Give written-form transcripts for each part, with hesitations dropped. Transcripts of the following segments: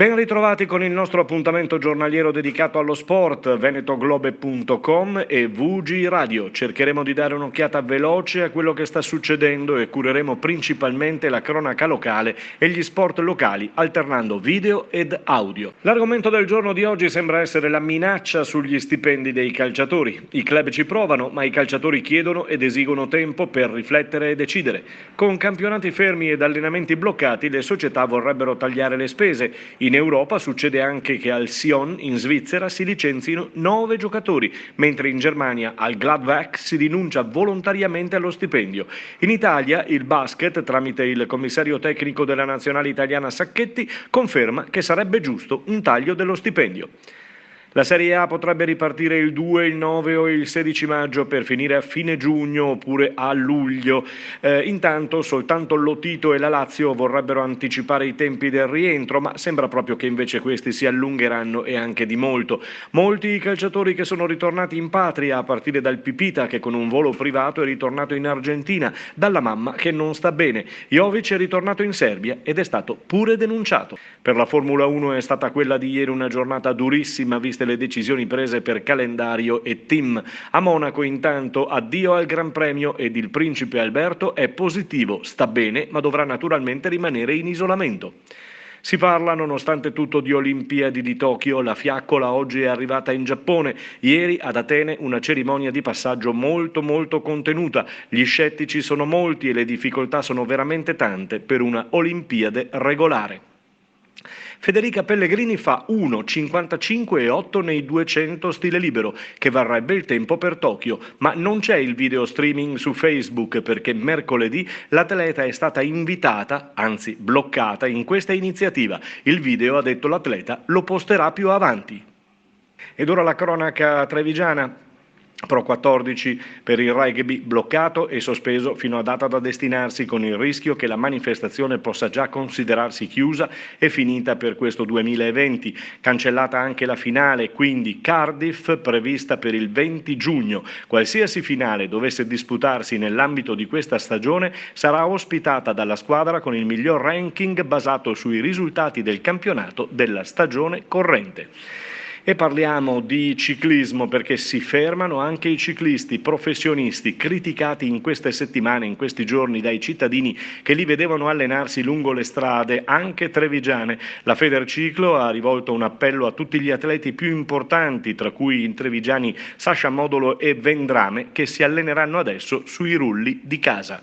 Ben ritrovati con il nostro appuntamento giornaliero dedicato allo sport, venetoglobe.com e VG Radio. Cercheremo di dare un'occhiata veloce a quello che sta succedendo e cureremo principalmente la cronaca locale e gli sport locali, alternando video ed audio. L'argomento del giorno di oggi sembra essere la minaccia sugli stipendi dei calciatori. I club ci provano, ma i calciatori chiedono ed esigono tempo per riflettere e decidere. Con campionati fermi ed allenamenti bloccati, le società vorrebbero tagliare le spese. In Europa succede anche che al Sion, in Svizzera, si licenzino 9 giocatori, mentre in Germania al Gladbach si rinuncia volontariamente allo stipendio. In Italia il basket, tramite il commissario tecnico della nazionale italiana Sacchetti, conferma che sarebbe giusto un taglio dello stipendio. La Serie A potrebbe ripartire il 2, il 9 o il 16 maggio per finire a fine giugno oppure a luglio. Intanto soltanto Lotito e la Lazio vorrebbero anticipare i tempi del rientro, ma sembra proprio che invece questi si allungheranno e anche di molto. Molti i calciatori che sono ritornati in patria, a partire dal Pipita che con un volo privato è ritornato in Argentina, dalla mamma che non sta bene. Jovic è ritornato in Serbia ed è stato pure denunciato. Per la Formula 1 è stata quella di ieri una giornata durissima, viste le decisioni prese per calendario e team. A Monaco intanto addio al Gran Premio ed il principe Alberto è positivo, sta bene, ma dovrà naturalmente rimanere in isolamento. Si parla nonostante tutto di Olimpiadi di Tokyo, la fiaccola oggi è arrivata in Giappone, ieri ad Atene una cerimonia di passaggio molto contenuta, gli scettici sono molti e le difficoltà sono veramente tante per una Olimpiade regolare. Federica Pellegrini fa 1,55,8 nei 200 stile libero, che varrebbe il tempo per Tokyo, ma non c'è il video streaming su Facebook perché mercoledì l'atleta è stata invitata, anzi bloccata, in questa iniziativa. Il video, ha detto l'atleta, lo posterà più avanti. Ed ora la cronaca trevigiana. Pro 14 per il rugby bloccato e sospeso fino a data da destinarsi, con il rischio che la manifestazione possa già considerarsi chiusa e finita per questo 2020. Cancellata anche la finale, quindi Cardiff prevista per il 20 giugno. Qualsiasi finale dovesse disputarsi nell'ambito di questa stagione sarà ospitata dalla squadra con il miglior ranking basato sui risultati del campionato della stagione corrente. E parliamo di ciclismo perché si fermano anche i ciclisti professionisti, criticati in queste settimane, in questi giorni dai cittadini che li vedevano allenarsi lungo le strade, anche trevigiane. La Federciclo ha rivolto un appello a tutti gli atleti più importanti, tra cui i trevigiani Sasha Modolo e Vendrame, che si alleneranno adesso sui rulli di casa.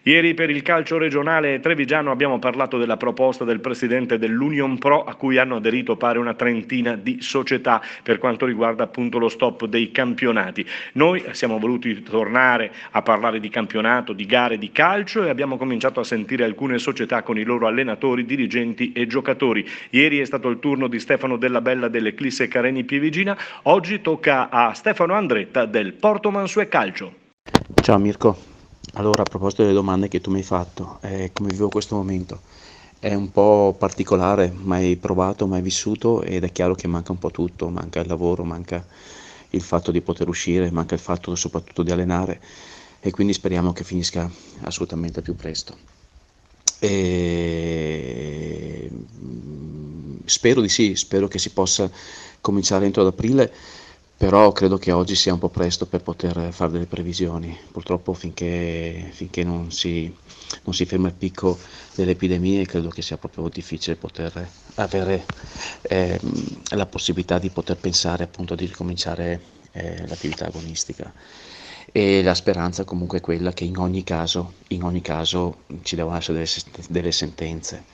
Ieri per il calcio regionale trevigiano abbiamo parlato della proposta del presidente dell'Union Pro, a cui hanno aderito pare una trentina di società per quanto riguarda appunto lo stop dei campionati. Noi siamo voluti tornare a parlare di campionato, di gare di calcio, e abbiamo cominciato a sentire alcune società con i loro allenatori, dirigenti e giocatori. Ieri è stato il turno di Stefano Della Bella dell'Eclisse Careni Pivigina, oggi tocca a Stefano Andretta del Porto Mansuè Calcio. Ciao Mirko. Allora, a proposito delle domande che tu mi hai fatto, come vivo questo momento? È un po' particolare, mai provato, mai vissuto, ed è chiaro che manca un po' tutto, manca il lavoro, manca il fatto di poter uscire, manca il fatto soprattutto di allenare, e quindi speriamo che finisca assolutamente al più presto. Spero di sì, spero che si possa cominciare entro ad aprile, però credo che oggi sia un po' presto per poter fare delle previsioni. Purtroppo finché non si ferma il picco delle epidemie, credo che sia proprio difficile poter avere la possibilità di poter pensare appunto di ricominciare l'attività agonistica. E la speranza comunque è quella che in ogni caso ci devono essere delle sentenze.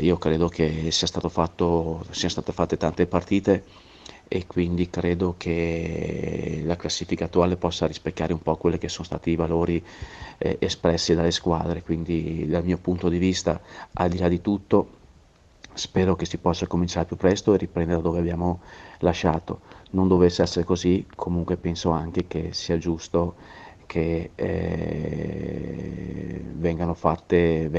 Io credo che siano state fatte tante partite, e quindi credo che la classifica attuale possa rispecchiare un po' quelli che sono stati i valori espressi dalle squadre. Quindi dal mio punto di vista, al di là di tutto, spero che si possa cominciare più presto e riprendere da dove abbiamo lasciato. Non dovesse essere così, comunque penso anche che sia giusto che vengano fatte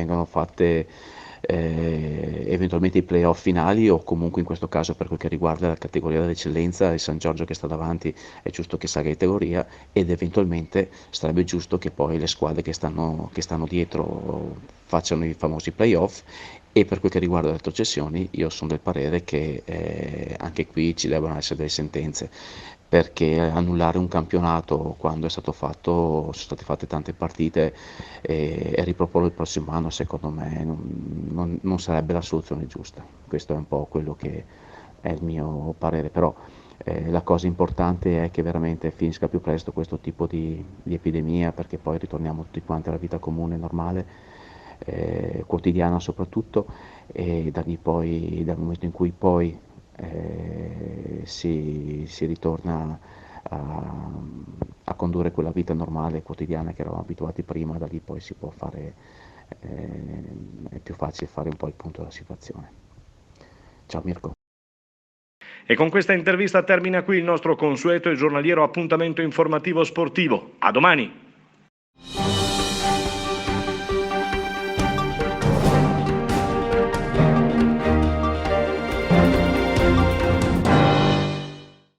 eventualmente i playoff finali, o comunque in questo caso per quel che riguarda la categoria dell'eccellenza, il San Giorgio che sta davanti è giusto che salga in categoria, ed eventualmente sarebbe giusto che poi le squadre che stanno dietro facciano i famosi playoff, E per quel che riguarda le retrocessioni, io sono del parere che anche qui ci debbano essere delle sentenze, perché annullare un campionato quando è stato fatto, sono state fatte tante partite e riproporlo il prossimo anno, secondo me non sarebbe la soluzione giusta. Questo è un po' quello che è il mio parere, però la cosa importante è che veramente finisca più presto questo tipo di epidemia, perché poi ritorniamo tutti quanti alla vita comune, normale, quotidiana soprattutto, e da lì poi, dal momento in cui poi si ritorna a, a condurre quella vita normale, quotidiana che eravamo abituati prima, da lì poi si può fare, è più facile fare un po' il punto della situazione. Ciao Mirko. E con questa intervista termina qui il nostro consueto e giornaliero appuntamento informativo sportivo. A domani!